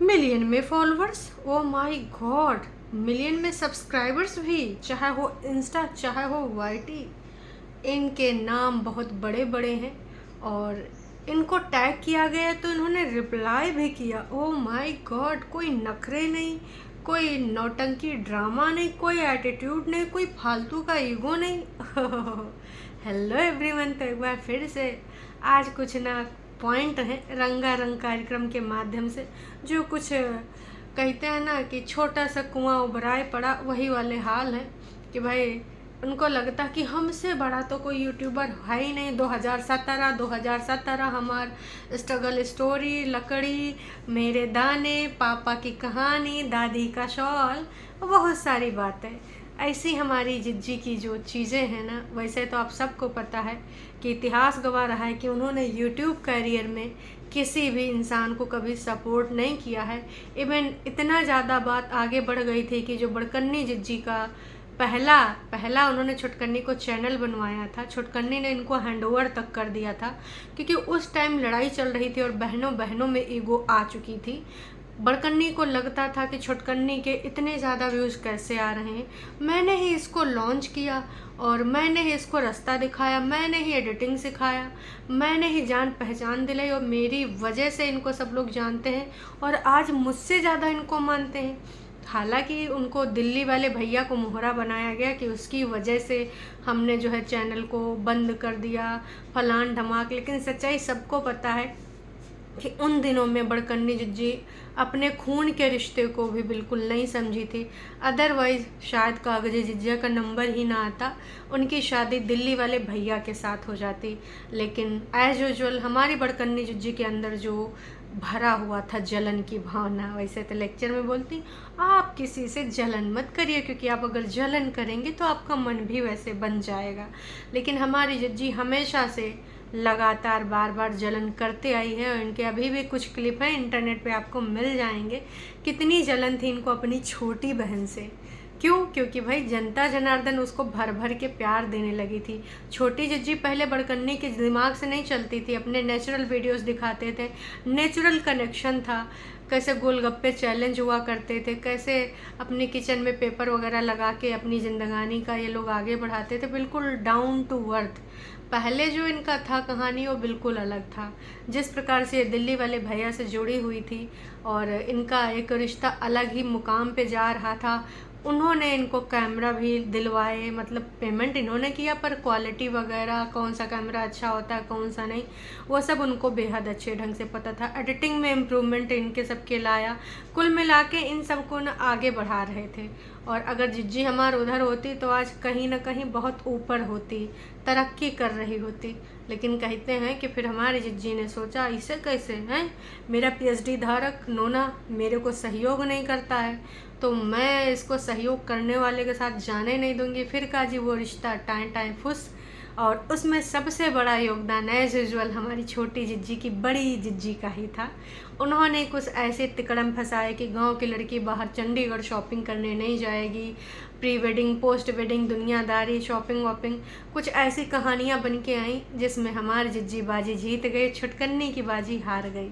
Million में followers, oh my God, million में subscribers भी, चाहे हो इंस्टा चाहे हो वाईटी। इनके नाम बहुत बड़े बड़े हैं और इनको टैग किया गया तो इन्होंने रिप्लाई भी किया। ओ माय गॉड, कोई नखरे नहीं, कोई नौटंकी ड्रामा नहीं, कोई एटीट्यूड नहीं, कोई फालतू का ईगो नहीं। हेलो एवरीवन, तो एक बार फिर से आज कुछ ना पॉइंट है रंगारंग कार्यक्रम के माध्यम से, जो कुछ कहते हैं ना कि छोटा सा कुआं उभराए पड़ा, वही वाले हाल है कि भाई उनको लगता कि हमसे बड़ा तो कोई यूट्यूबर है ही नहीं। 2017 हमार स्ट्रगल स्टोरी, लकड़ी, मेरे दाने, पापा की कहानी, दादी का शॉल, बहुत सारी बातें ऐसी हमारी जिज्जी की जो चीज़ें हैं ना। वैसे तो आप सबको पता है कि इतिहास गवाह रहा है कि उन्होंने यूट्यूब करियर में किसी भी इंसान को कभी सपोर्ट नहीं किया है। इवन इतना ज़्यादा बात आगे बढ़ गई थी कि जो बड़कन्नी जिज्जी का पहला उन्होंने छुटकन्नी को चैनल बनवाया था, छुटकन्नी ने इनको हैंडओवर तक कर दिया था, क्योंकि उस टाइम लड़ाई चल रही थी और बहनों बहनों में ईगो आ चुकी थी। बड़कन्नी को लगता था कि छुटकन्नी के इतने ज़्यादा व्यूज़ कैसे आ रहे हैं, मैंने ही इसको लॉन्च किया और मैंने ही इसको रास्ता दिखाया, मैंने ही एडिटिंग सिखाया, मैंने ही जान पहचान दिलाई और मेरी वजह से इनको सब लोग जानते हैं और आज मुझसे ज़्यादा इनको मानते हैं। हालांकि उनको दिल्ली वाले भैया को मोहरा बनाया गया कि उसकी वजह से हमने जो है चैनल को बंद कर दिया, फलान धमाक, लेकिन सच्चाई सबको पता है कि उन दिनों में बड़कन्नी जिज्जी अपने खून के रिश्ते को भी बिल्कुल नहीं समझी थी। अदरवाइज़ शायद कागजी जिज्जा का नंबर ही ना आता, उनकी शादी दिल्ली वाले भैया के साथ हो जाती। लेकिन एज यूजुअल हमारी बड़कन्नी जिज्जी के अंदर जो भरा हुआ था जलन की भावना, वैसे तो लेक्चर में बोलती आप किसी से जलन मत करिए, क्योंकि आप अगर जलन करेंगे तो आपका मन भी वैसे बन जाएगा। लेकिन हमारी जिज्जी हमेशा से लगातार बार बार जलन करते आई है और इनके अभी भी कुछ क्लिप हैं, इंटरनेट पे आपको मिल जाएंगे। कितनी जलन थी इनको अपनी छोटी बहन से। क्यों? क्योंकि भाई जनता जनार्दन उसको भर भर के प्यार देने लगी थी। छोटी जिज्जी पहले बड़कन्नी के दिमाग से नहीं चलती थी, अपने नेचुरल वीडियोस दिखाते थे, नेचुरल कनेक्शन था, कैसे गोलगप्पे चैलेंज हुआ करते थे, कैसे अपने किचन में पेपर वगैरह लगा के अपनी ज़िंदगानी का ये लोग आगे बढ़ाते थे, बिल्कुल डाउन टू अर्थ। पहले जो इनका था कहानी वो बिल्कुल अलग था। जिस प्रकार से दिल्ली वाले भैया से जुड़ी हुई थी और इनका एक रिश्ता अलग ही मुकाम पे जा रहा था, उन्होंने इनको कैमरा भी दिलवाए, मतलब पेमेंट इन्होंने किया, पर क्वालिटी वगैरह कौन सा कैमरा अच्छा होता है कौन सा नहीं, वो सब उनको बेहद अच्छे ढंग से पता था। एडिटिंग में इम्प्रूवमेंट इनके सबके लाया, कुल मिला के इन सबको न आगे बढ़ा रहे थे। और अगर जिज्जी हमार उधर होती तो आज कहीं ना कहीं बहुत ऊपर होती, तरक्की कर रही होती। लेकिन कहते हैं कि फिर हमारे जिज्जी ने सोचा इसे कैसे हैं, मेरा पीएचडी धारक नोना मेरे को सहयोग नहीं करता है तो मैं इसको सहयोग करने वाले के साथ जाने नहीं दूंगी। फिर का जी वो रिश्ता टाइम टाइम फुस, और उसमें सबसे बड़ा योगदान एज यूजुअल हमारी छोटी जिज्जी की बड़ी जिज्जी का ही था। उन्होंने कुछ ऐसे तिकड़म फंसाए कि गांव की लड़की बाहर चंडीगढ़ शॉपिंग करने नहीं जाएगी, प्री वेडिंग पोस्ट वेडिंग दुनियादारी शॉपिंग वॉपिंग, कुछ ऐसी कहानियां बन के आई जिसमें हमारी जिज्जी बाजी जीत गए, छुटकन्नी की बाजी हार गई,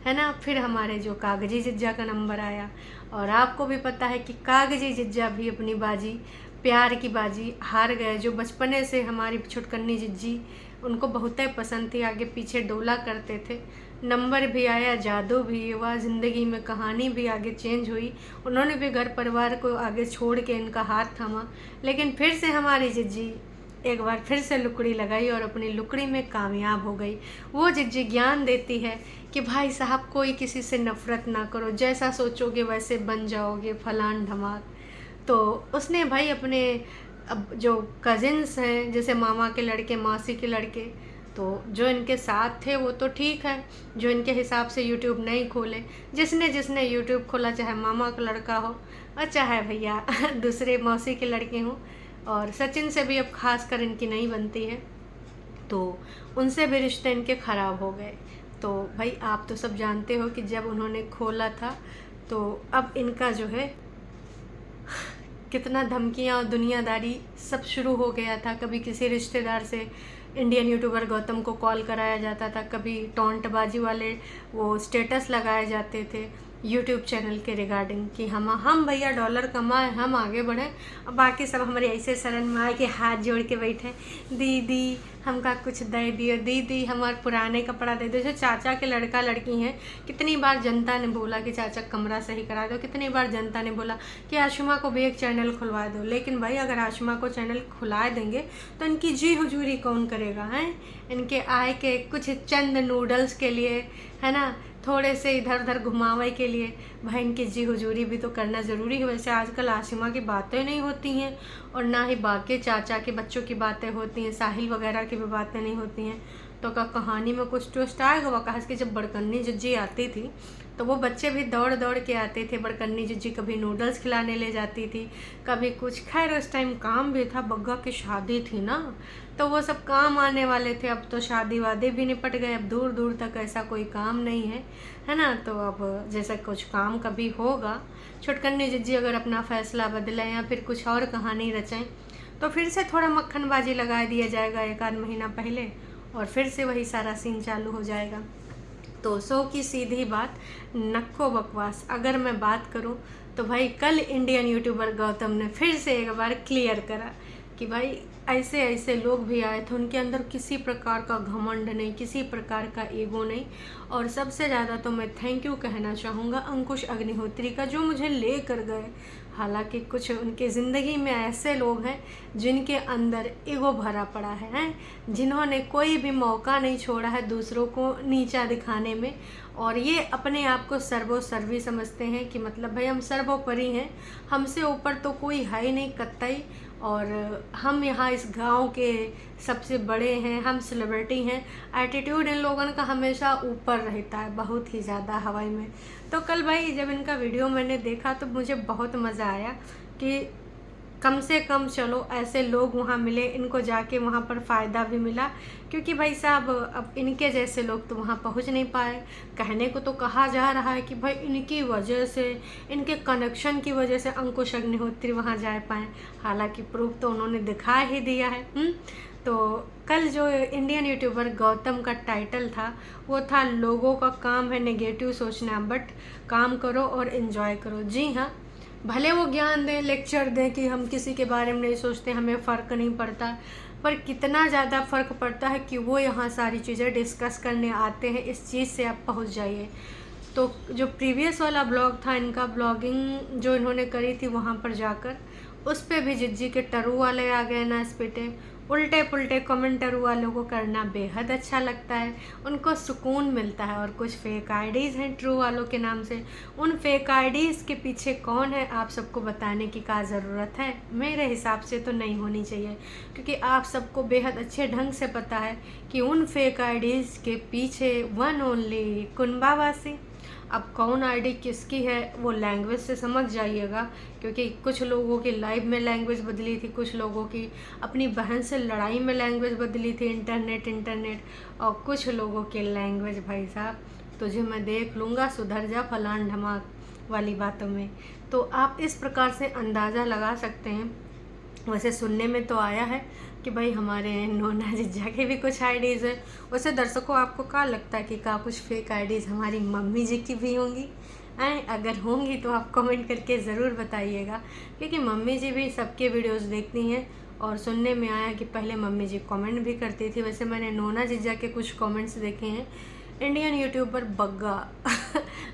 है ना। फिर हमारे जो कागजी जिज्जा का नंबर आया और आपको भी पता है कि कागजी जिज्जा भी अपनी बाजी, प्यार की बाजी हार गए। जो बचपने से हमारी छुटकन्नी जिज्जी उनको बहुत ही पसंद थी, आगे पीछे डोला करते थे, नंबर भी आया, जादू भी हुआ, ज़िंदगी में कहानी भी आगे चेंज हुई, उन्होंने भी घर परिवार को आगे छोड़ के इनका हाथ थामा। लेकिन फिर से हमारी जिज्जी एक बार फिर से लुकड़ी लगाई और अपनी लुकड़ी में कामयाब हो गई। वो जिज्जी ज्ञान देती है कि भाई साहब कोई किसी से नफ़रत ना करो, जैसा सोचोगे वैसे बन जाओगे, फलान धमाक। तो उसने भाई अपने अब जो कज़िन्स हैं, जैसे मामा के लड़के, मासी के लड़के, तो जो इनके साथ थे वो तो ठीक है, जो इनके हिसाब से यूट्यूब नहीं खोले, जिसने जिसने यूट्यूब खोला, चाहे मामा का लड़का हो और चाहे भैया दूसरे मौसी के लड़के हों, और सचिन से भी अब खास कर इनकी नहीं बनती है, तो उनसे भी रिश्ते इनके ख़राब हो गए। तो भाई आप तो सब जानते हो कि जब उन्होंने खोला था तो अब इनका जो है कितना धमकियाँ और दुनियादारी सब शुरू हो गया था। कभी किसी रिश्तेदार से इंडियन यूट्यूबर गौतम को कॉल कराया जाता था, कभी टॉन्टबाजी वाले वो स्टेटस लगाए जाते थे, यूट्यूब चैनल के रिगार्डिंग कि हम भैया डॉलर कमाए, हम आगे बढ़ें, और बाकी सब हमारे ऐसे शरण में आए कि हाथ जोड़ के बैठे, दीदी हमका कुछ दे दियो, दीदी हमारे पुराने कपड़ा दे दो। जो चाचा के लड़का लड़की हैं, कितनी बार जनता ने बोला कि चाचा कमरा सही करा दो, कितनी बार जनता ने बोला कि आशुमा को भी एक चैनल खुलवा दो। लेकिन भाई अगर आशुमा को चैनल खुला देंगे तो इनकी जी हुजूरी कौन करेगा हैं? इनके आय के कुछ चंद नूडल्स के लिए, है ना, थोड़े से इधर उधर घुमावे के लिए भाई इनकी जी हुजूरी भी तो करना ज़रूरी है। वैसे आजकल आशिमा की बातें नहीं होती हैं और ना ही बाकी चाचा के बच्चों की बातें होती हैं, साहिल वगैरह की भी बातें नहीं होती हैं। तो का कहानी में कुछ ट्विस्ट आएगा। वह कहा कि जब बड़कन्नी जिज्जी आती थी तो वो बच्चे भी दौड़ दौड़ के आते थे। बड़कन्नी जिज्जी कभी नूडल्स खिलाने ले जाती थी, कभी कुछ। खैर उस टाइम काम भी था, बग्गा की शादी थी ना, तो वो सब काम आने वाले थे। अब तो शादी वादे भी निपट गए, अब दूर दूर तक ऐसा कोई काम नहीं है ना। तो अब जैसा कुछ काम कभी होगा, छुटकन्नी जिज्जी अगर अपना फ़ैसला बदलें या फिर कुछ और कहानी रचें तो फिर से थोड़ा मक्खनबाजी लगा दिया जाएगा 1 आध महीना पहले, और फिर से वही सारा सीन चालू हो जाएगा। तो सो की सीधी बात, नक्को बकवास। अगर मैं बात करूं तो भाई कल इंडियन यूट्यूबर गौतम ने फिर से एक बार क्लियर करा कि भाई ऐसे ऐसे लोग भी आए थे, उनके अंदर किसी प्रकार का घमंड नहीं, किसी प्रकार का ईगो नहीं। और सबसे ज़्यादा तो मैं थैंक यू कहना चाहूँगा अंकुश अग्निहोत्री का, जो मुझे ले कर गए। हालांकि कुछ उनके ज़िंदगी में ऐसे लोग हैं जिनके अंदर ईगो भरा पड़ा है, जिन्होंने कोई भी मौका नहीं छोड़ा है दूसरों को नीचा दिखाने में, और ये अपने आप को सर्वोपरि समझते हैं कि मतलब भाई हम सर्वोपरि हैं, हमसे ऊपर तो कोई है ही नहीं कतई, और हम यहाँ इस गांव के सबसे बड़े हैं, हम सेलिब्रिटी हैं। एटीट्यूड इन लोगों का हमेशा ऊपर रहता है, बहुत ही ज़्यादा हवाई में। तो कल भाई जब इनका वीडियो मैंने देखा तो मुझे बहुत मज़ा आया कि कम से कम चलो ऐसे लोग वहाँ मिले, इनको जाके वहाँ पर फ़ायदा भी मिला। क्योंकि भाई साहब अब इनके जैसे लोग तो वहाँ पहुँच नहीं पाए। कहने को तो कहा जा रहा है कि भाई इनकी वजह से, इनके कनेक्शन की वजह से अंकुश अग्निहोत्री वहाँ जा पाएँ। हालांकि प्रूफ तो उन्होंने दिखा ही दिया है। तो कल जो इंडियन यूट्यूबर गौतम का टाइटल था वो था लोगों का काम है नेगेटिव सोचना, बट काम करो और एंजॉय करो। जी हाँ, भले वो ज्ञान दें, लेक्चर दें कि हम किसी के बारे में नहीं सोचते, हमें फ़र्क नहीं पड़ता, पर कितना ज़्यादा फ़र्क पड़ता है कि वो यहाँ सारी चीज़ें डिस्कस करने आते हैं। इस चीज़ से आप पहुँच जाइए। तो जो प्रीवियस वाला ब्लॉग था इनका, ब्लॉगिंग जो इन्होंने करी थी वहाँ पर जाकर, उस पर भी जिज्जी के टरू वाले आ गए ना, इस पिटे उल्टे पुल्टे कमेंटर वालों को करना बेहद अच्छा लगता है, उनको सुकून मिलता है। और कुछ फेक आईडीज़ हैं ट्रू वालों के नाम से, उन फेक आईडीज़ के पीछे कौन है आप सबको बताने की क्या ज़रूरत है? मेरे हिसाब से तो नहीं होनी चाहिए, क्योंकि आप सबको बेहद अच्छे ढंग से पता है कि उन फेक आईडीज़ के पीछे वन ओनली कुंबावासी। अब कौन आईडी किसकी है वो लैंग्वेज से समझ जाइएगा, क्योंकि कुछ लोगों की लाइव में लैंग्वेज बदली थी, कुछ लोगों की अपनी बहन से लड़ाई में लैंग्वेज बदली थी, इंटरनेट, और कुछ लोगों की लैंग्वेज भाई साहब तुझे मैं देख लूँगा, सुधर जा फलान ढमाक वाली बातों में। तो आप इस प्रकार से अंदाज़ा लगा सकते हैं। वैसे सुनने में तो आया है कि भाई हमारे नोना जिज्जा के भी कुछ आईडीज़ हैं। वैसे दर्शकों आपको क्या लगता है कि क्या कुछ फेक आईडीज़ हमारी मम्मी जी की भी होंगी? अगर होंगी तो आप कमेंट करके ज़रूर बताइएगा, क्योंकि मम्मी जी भी सबके वीडियोस देखती हैं। और सुनने में आया कि पहले मम्मी जी कमेंट भी करती थी। वैसे मैंने नोना जिज्जा के कुछ कमेंट्स देखे हैं। इंडियन यूट्यूबर बग्गा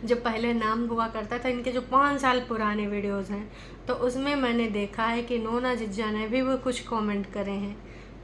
जो पहले नाम हुआ करता था, इनके जो 5 साल पुराने वीडियोस हैं, तो उसमें मैंने देखा है कि नोना जिज्जा ने भी वो कुछ कमेंट करे हैं।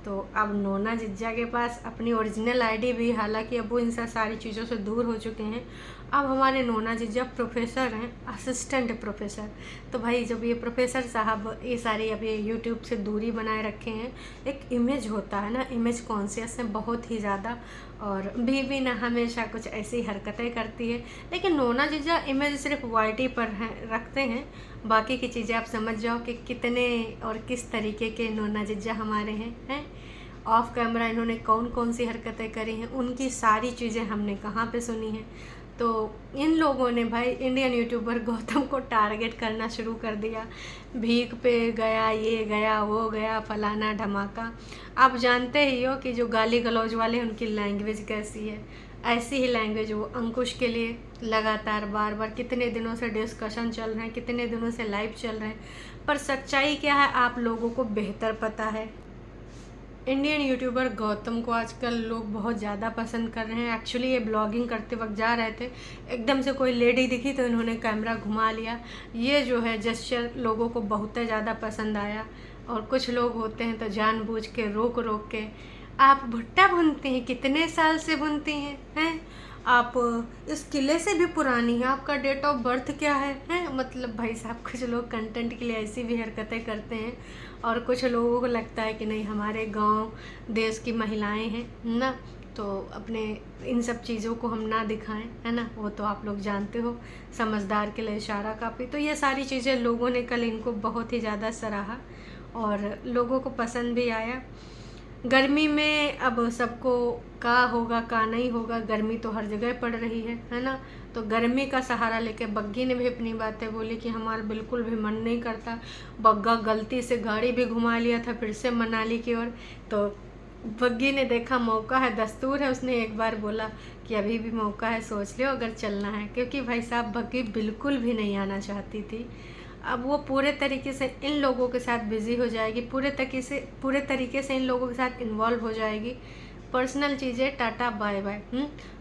तो अब नोना जिज्जा के पास अपनी ओरिजिनल आईडी भी, हालांकि अब वो इन सारी चीज़ों से दूर हो चुके हैं। अब हमारे नोना जिज्जा प्रोफेसर हैं, असिस्टेंट प्रोफेसर। तो भाई जब ये प्रोफेसर साहब ये सारी अब ये यूट्यूब से दूरी बनाए रखे हैं, एक इमेज होता है ना, इमेज कॉन्शियस है बहुत ही ज़्यादा, और भी ना हमेशा कुछ ऐसी हरकतें करती है। लेकिन नोना जिज्जा इमेज सिर्फ वाईटी पर रखते हैं, बाकी की चीज़ें आप समझ जाओ कि कितने और किस तरीके के नोना जिज्जा हमारे हैं। ऑफ कैमरा इन्होंने कौन कौन सी हरकतें करी हैं, उनकी सारी चीज़ें हमने कहाँ पे सुनी हैं। तो इन लोगों ने भाई इंडियन यूट्यूबर गौतम को टारगेट करना शुरू कर दिया, भीख पे गया, ये गया, वो गया, फलाना धमाका। आप जानते ही हो कि जो गाली गलौज वाले उनकी लैंग्वेज कैसी है। ऐसी ही लैंग्वेज वो अंकुश के लिए लगातार बार बार कितने दिनों से डिस्कशन चल रहे हैं, कितने दिनों से लाइव चल रहे हैं, पर सच्चाई क्या है आप लोगों को बेहतर पता है। इंडियन यूट्यूबर गौतम को आजकल लोग बहुत ज़्यादा पसंद कर रहे हैं। एक्चुअली ये ब्लॉगिंग करते वक्त जा रहे थे, एकदम से कोई लेडी दिखी तो इन्होंने कैमरा घुमा लिया। ये जो है जेस्चर लोगों को बहुत ज़्यादा पसंद आया। और कुछ लोग होते हैं तो जानबूझ के रोक रोक के, आप भुट्टा भूनती हैं, कितने साल से भूनती हैं आप इस किले से भी पुरानी है, आपका डेट ऑफ बर्थ क्या है? मतलब भाई साहब, कुछ लोग कंटेंट के लिए ऐसी भी हरकतें करते हैं और कुछ लोगों को लगता है कि नहीं हमारे गांव देश की महिलाएं हैं ना, तो अपने इन सब चीज़ों को हम ना दिखाएं, है ना। वो तो आप लोग जानते हो, समझदार के लिए इशारा काफ़ी। तो ये सारी चीज़ें लोगों ने कल इनको बहुत ही ज़्यादा सराहा और लोगों को पसंद भी आया। गर्मी में अब सबको का होगा का नहीं होगा, गर्मी तो हर जगह पड़ रही है ना। तो गर्मी का सहारा लेके बग्गी ने भी अपनी बातें बोली कि हमारा बिल्कुल भी मन नहीं करता। बग्गा गलती से गाड़ी भी घुमा लिया था फिर से मनाली की ओर, तो बग्गी ने देखा मौका है, दस्तूर है, उसने एक बार बोला कि अभी भी मौका है, सोच लियो अगर चलना है। क्योंकि भाई साहब बग्गी बिल्कुल भी नहीं आना चाहती थी। अब वो पूरे तरीके से इन लोगों के साथ बिज़ी हो जाएगी, पूरे तरीके से इन लोगों के साथ इन्वॉल्व हो जाएगी। पर्सनल चीज़ें टाटा बाय बाय।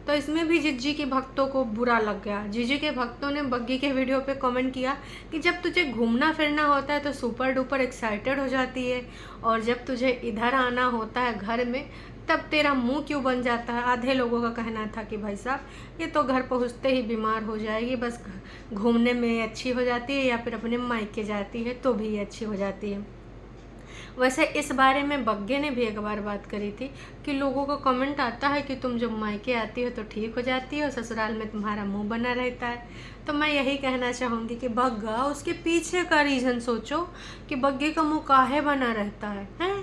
तो इसमें भी जिज्जी के भक्तों को बुरा लग गया। जिज्जी के भक्तों ने बग्गी के वीडियो पे कमेंट किया कि जब तुझे घूमना फिरना होता है तो सुपर डुपर एक्साइटेड हो जाती है, और जब तुझे इधर आना होता है घर में तब तेरा मुंह क्यों बन जाता है। आधे लोगों का कहना था कि भाई साहब ये तो घर पहुँचते ही बीमार हो जाएगी, बस घूमने में अच्छी हो जाती है या फिर अपने मायके जाती है तो भी अच्छी हो जाती है। वैसे इस बारे में बग्गे ने भी एक बार बात करी थी कि लोगों को कमेंट आता है कि तुम जब मायके आती हो तो ठीक हो जाती हो, ससुराल में तुम्हारा मुंह बना रहता है। तो मैं यही कहना चाहूँगी कि बग्गा उसके पीछे का रीज़न सोचो कि बग्गे का मुंह काहे बना रहता है?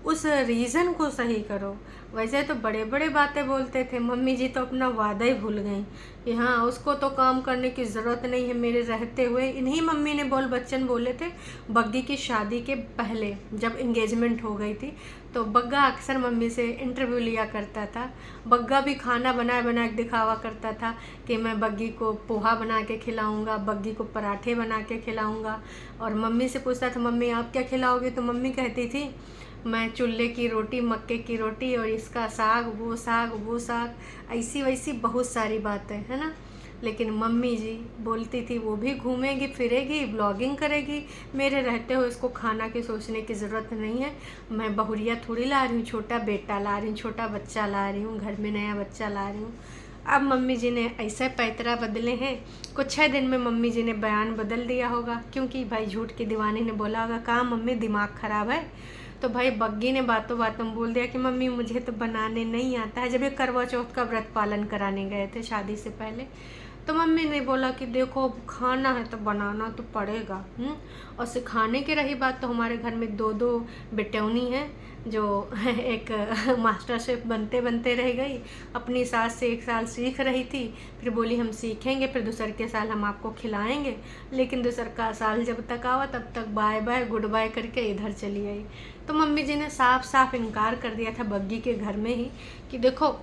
उस रीज़न को सही करो। वैसे तो बड़े बड़े बातें बोलते थे, मम्मी जी तो अपना वादा ही भूल गई कि हाँ उसको तो काम करने की ज़रूरत नहीं है मेरे रहते हुए। इन्हीं मम्मी ने बच्चन बोले थे बग्गी की शादी के पहले जब इंगेजमेंट हो गई थी। तो बग्गा अक्सर मम्मी से इंटरव्यू लिया करता था। बग्गा भी खाना बना के दिखावा करता था कि मैं बग्गी को पोहा बना के खिलाऊँगा, बग्गी को पराठे बना के खिलाऊँगा। और मम्मी से पूछता था मम्मी आप क्या खिलाओगे, तो मम्मी कहती थी मैं चूल्हे की रोटी, मक्के की रोटी और इसका साग वो साग, ऐसी वैसी बहुत सारी बातें, है ना। लेकिन मम्मी जी बोलती थी वो भी घूमेगी फिरेगी, ब्लॉगिंग करेगी, मेरे रहते हो इसको खाना की सोचने की ज़रूरत नहीं है। मैं बहुरिया थोड़ी ला रही हूँ, छोटा बेटा ला रही हूँ, छोटा बच्चा ला रही हूँ, घर में नया बच्चा ला रही हूँ। अब मम्मी जी ने ऐसे पैतरा बदले हैं, कुछ 6 दिन में मम्मी जी ने बयान बदल दिया होगा, क्योंकि भाई झूठ की दीवानी ने बोला होगा कहाँ मम्मी दिमाग ख़राब है। तो भाई बग्गी ने बातों बातों में बोल दिया कि मम्मी मुझे तो बनाने नहीं आता है। जब ये करवा चौथ का व्रत पालन कराने गए थे शादी से पहले, तो मम्मी ने बोला कि देखो खाना है तो बनाना तो पड़ेगा। और सिखाने की रही बात, तो हमारे घर में 2 बेटौनी हैं जो एक मास्टर शेफ बनते बनते रह गई। अपनी सास से 1 साल सीख रही थी, फिर बोली हम सीखेंगे, फिर दूसरे के साल हम आपको खिलाएंगे। लेकिन दूसर का साल जब तक आवा तब तक बाय बाय गुड बाय करके इधर चली आई। तो मम्मी जी ने साफ साफ इनकार कर दिया था बग्गी के घर में ही कि देखो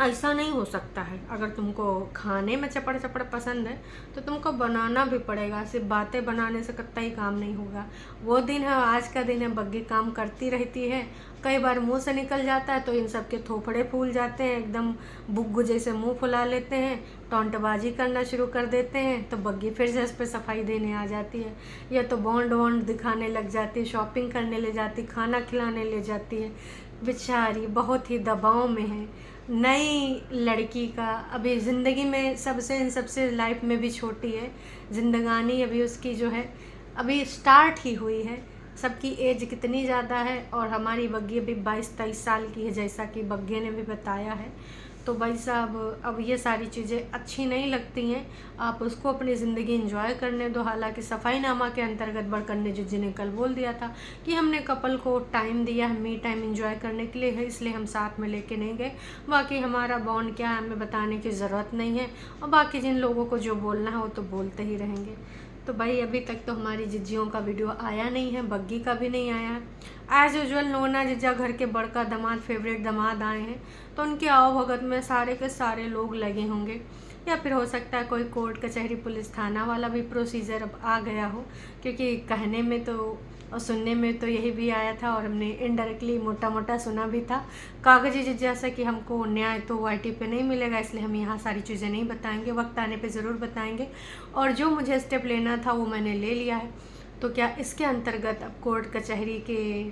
ऐसा नहीं हो सकता है, अगर तुमको खाने में चपड़ चपड़ पसंद है तो तुमको बनाना भी पड़ेगा, सिर्फ बातें बनाने से कतई काम नहीं होगा। वो दिन है, आज का दिन है, बग्गी काम करती रहती है। कई बार मुंह से निकल जाता है तो इन सब के थोपड़े फूल जाते हैं, एकदम बुग्गू जैसे मुंह फुला लेते हैं, टोंटबाजी करना शुरू कर देते हैं। तो बग्गी फिर से इस पर सफाई देने आ जाती है, या तो बॉन्ड वॉन्ड दिखाने लग जाती है, शॉपिंग करने ले जाती, खाना खिलाने ले जाती है। बेचारी बहुत ही दबाव में है, नई लड़की का अभी ज़िंदगी में सबसे इन सबसे लाइफ में भी छोटी है, ज़िंदगानी अभी उसकी जो है अभी स्टार्ट ही हुई है। सबकी एज कितनी ज़्यादा है और हमारी बग्गी अभी 22-23 साल की है, जैसा कि बग्गे ने भी बताया है। तो भाई साहब अब ये सारी चीज़ें अच्छी नहीं लगती हैं, आप उसको अपनी ज़िंदगी एंजॉय करने दो। हालांकि सफाईनामा के अंतर्गत बढ़कर ने जिज्जी ने कल बोल दिया था कि हमने कपल को टाइम दिया है, मी टाइम एंजॉय करने के लिए है, इसलिए हम साथ में लेके नहीं गए। बाकी हमारा बॉन्ड क्या है हमें बताने की ज़रूरत नहीं है, और बाकी जिन लोगों को जो बोलना है वो तो बोलते ही रहेंगे। तो भाई अभी तक तो हमारी जिज्जियों का वीडियो आया नहीं है, बग्गी का भी नहीं आया है। एज़ यूजुअल नोना जिज्जा घर के बड़का दामाद, फेवरेट दामाद आए हैं, तो उनके आओ भगत में सारे के सारे लोग लगे होंगे, या फिर हो सकता है कोई कोर्ट कचहरी पुलिस थाना वाला भी प्रोसीजर अब आ गया हो, क्योंकि कहने में तो और सुनने में तो यही भी आया था, और हमने इनडायरेक्टली मोटा मोटा सुना भी था कागजी जिज्ञासा कि हमको न्याय तो YT पे नहीं मिलेगा, इसलिए हम यहाँ सारी चीज़ें नहीं बताएंगे, वक्त आने पे ज़रूर बताएंगे। और जो मुझे स्टेप लेना था वो मैंने ले लिया है। तो क्या इसके अंतर्गत अब कोर्ट कचहरी के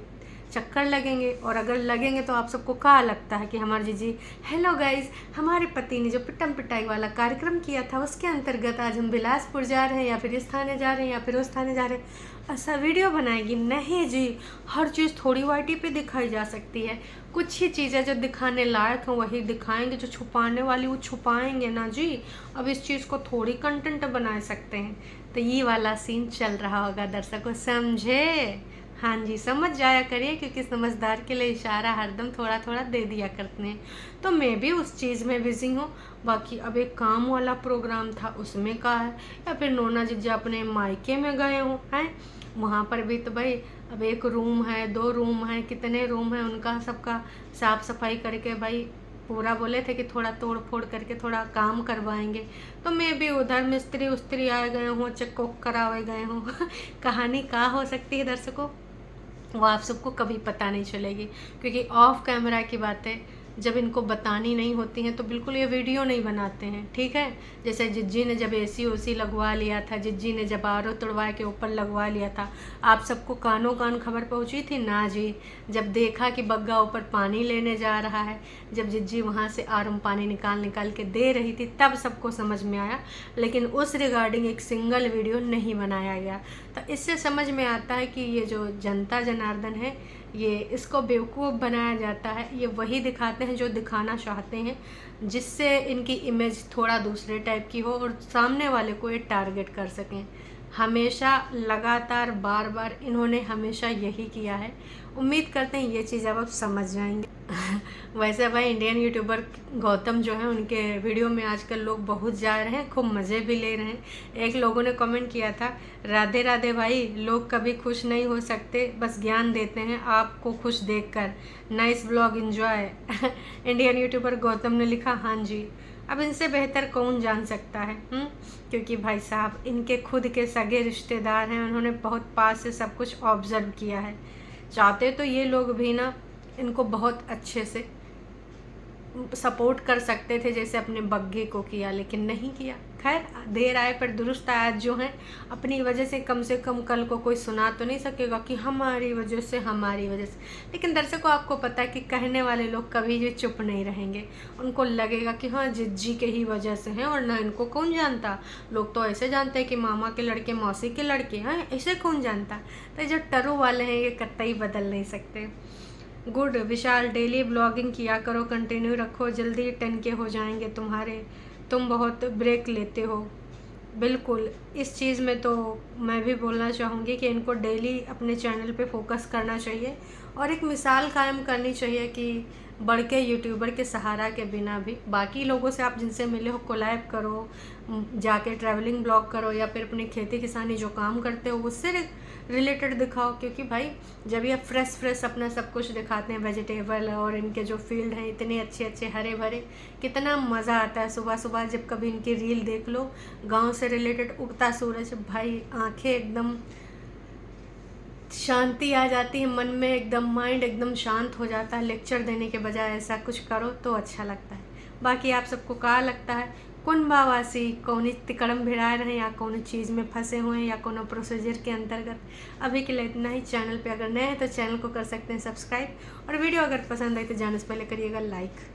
चक्कर लगेंगे? और अगर लगेंगे तो आप सबको क्या लगता है कि हमारे जीजी, हेलो गाइज, हमारे पति ने जो पिटम पिटाई वाला कार्यक्रम किया था उसके अंतर्गत आज हम बिलासपुर जा रहे हैं, या फिर इस थाने जा रहे हैं, या फिर उस थाने जा रहे हैं, ऐसा वीडियो बनाएगी? नहीं जी, हर चीज़ थोड़ी YT पे दिखाई जा सकती है। कुछ ही चीज़ें जो दिखाने लायक हैं वही दिखाएंगे, जो छुपाने वाली वो छुपाएंगे ना जी। अब इस चीज़ को थोड़ी कंटेंट बना सकते हैं। तो ये वाला सीन चल रहा होगा, दर्शकों समझे? हाँ जी, समझ जाया करिए, क्योंकि समझदार के लिए इशारा हरदम थोड़ा थोड़ा दे दिया करते हैं। तो मैं भी उस चीज़ में बिजी हूँ। बाकी अब एक काम वाला प्रोग्राम था उसमें का है, या फिर नोना जिज्जा अपने मायके में गए हों हैं, वहाँ पर भी तो भाई अब एक रूम है, 2 रूम है, कितने रूम है, उनका सबका साफ़ सफाई करके भाई पूरा बोले थे कि थोड़ा तोड़ फोड़ करके थोड़ा काम करवाएंगे। तो मैं भी उधर मिस्त्री उस्त्री आए गए हूँ, चेक कराए गए हूँ। कहानी क्या हो सकती है दर्शकों, वो आप सबको कभी पता नहीं चलेगी, क्योंकि ऑफ कैमरा की बातें जब इनको बतानी नहीं होती हैं तो बिल्कुल ये वीडियो नहीं बनाते हैं, ठीक है। जैसे जिज्जी ने जब AC OC लगवा लिया था, जिज्जी ने जब RO तुड़वा के ऊपर लगवा लिया था, आप सबको कानों कान खबर पहुंची थी ना जी। जब देखा कि बग्गा ऊपर पानी लेने जा रहा है, जब जिज्जी वहाँ से RO पानी निकाल के दे रही थी, तब सबको समझ में आया, लेकिन उस रिगार्डिंग एक सिंगल वीडियो नहीं बनाया गया। तो इससे समझ में आता है कि ये जो जनता जनार्दन है, ये इसको बेवकूफ़ बनाया जाता है। ये वही दिखाते हैं जो दिखाना चाहते हैं, जिससे इनकी इमेज थोड़ा दूसरे टाइप की हो और सामने वाले को ये टारगेट कर सकें। हमेशा लगातार बार बार इन्होंने हमेशा यही किया है। उम्मीद करते हैं ये चीज़ अब आप समझ जाएंगे। वैसे भाई इंडियन यूट्यूबर गौतम जो है, उनके वीडियो में आजकल लोग बहुत जा रहे हैं, खूब मज़े भी ले रहे हैं। एक लोगों ने कमेंट किया था, राधे राधे भाई, लोग कभी खुश नहीं हो सकते, बस ज्ञान देते हैं आपको खुश देखकर, nice blog enjoy. Indian YouTuber Gautam ने लिखा, हाँ जी, अब इनसे बेहतर कौन जान सकता है। क्योंकि भाई साहब इनके खुद के सगे रिश्तेदार हैं, उन्होंने बहुत पास से सब कुछ ऑब्जर्व किया है। चाहते तो ये लोग भी ना इनको बहुत अच्छे से सपोर्ट कर सकते थे, जैसे अपने बग्गे को किया, लेकिन नहीं किया। खैर, देर आए पर दुरुस्त आए। जो हैं अपनी वजह से कम कल को कोई सुना तो नहीं सकेगा कि हमारी वजह से। लेकिन दर्शकों, आपको पता है कि कहने वाले लोग कभी भी चुप नहीं रहेंगे। उनको लगेगा कि हाँ, जिज्जी के ही वजह से हैं, और ना इनको कौन जानता। लोग तो ऐसे जानते हैं कि मामा के लड़के मौसी के लड़के हैं, ऐसे कौन जानता। तो जो टरू वाले हैं ये कतई बदल नहीं सकते। गुड विशाल, डेली ब्लॉगिंग किया करो, कंटिन्यू रखो, जल्दी 10K हो जाएंगे तुम्हारे। तुम बहुत ब्रेक लेते हो। बिल्कुल, इस चीज़ में तो मैं भी बोलना चाहूँगी कि इनको डेली अपने चैनल पे फोकस करना चाहिए, और एक मिसाल कायम करनी चाहिए कि बड़के यूट्यूबर के सहारा के बिना भी बाकी लोगों से आप जिनसे मिले हो कोलैब करो, जाके ट्रैवलिंग ब्लॉग करो, या फिर अपनी खेती किसानी जो काम करते हो उससे रिलेटेड दिखाओ। क्योंकि भाई जब ये फ्रेश अपना सब कुछ दिखाते हैं, वेजिटेबल और इनके जो फील्ड हैं इतने अच्छे हरे भरे, कितना मज़ा आता है। सुबह सुबह जब कभी इनकी रील देख लो, गांव से रिलेटेड उगता सूरज, भाई आंखें एकदम शांति आ जाती है मन में, एकदम माइंड एकदम शांत हो जाता है। लेक्चर देने के बजाय ऐसा कुछ करो तो अच्छा लगता है। बाकी आप सबको क्या लगता है, कुंभावासी कौन तिकड़म भिड़ाए रहे, या कौन चीज़ में फंसे हुए हैं, या कौन प्रोसीजर के अंतर्गत। अभी के लिए इतना ही। चैनल पे अगर नए हैं तो चैनल को कर सकते हैं सब्सक्राइब, और वीडियो अगर पसंद आए तो जाने से पहले करिएगा लाइक।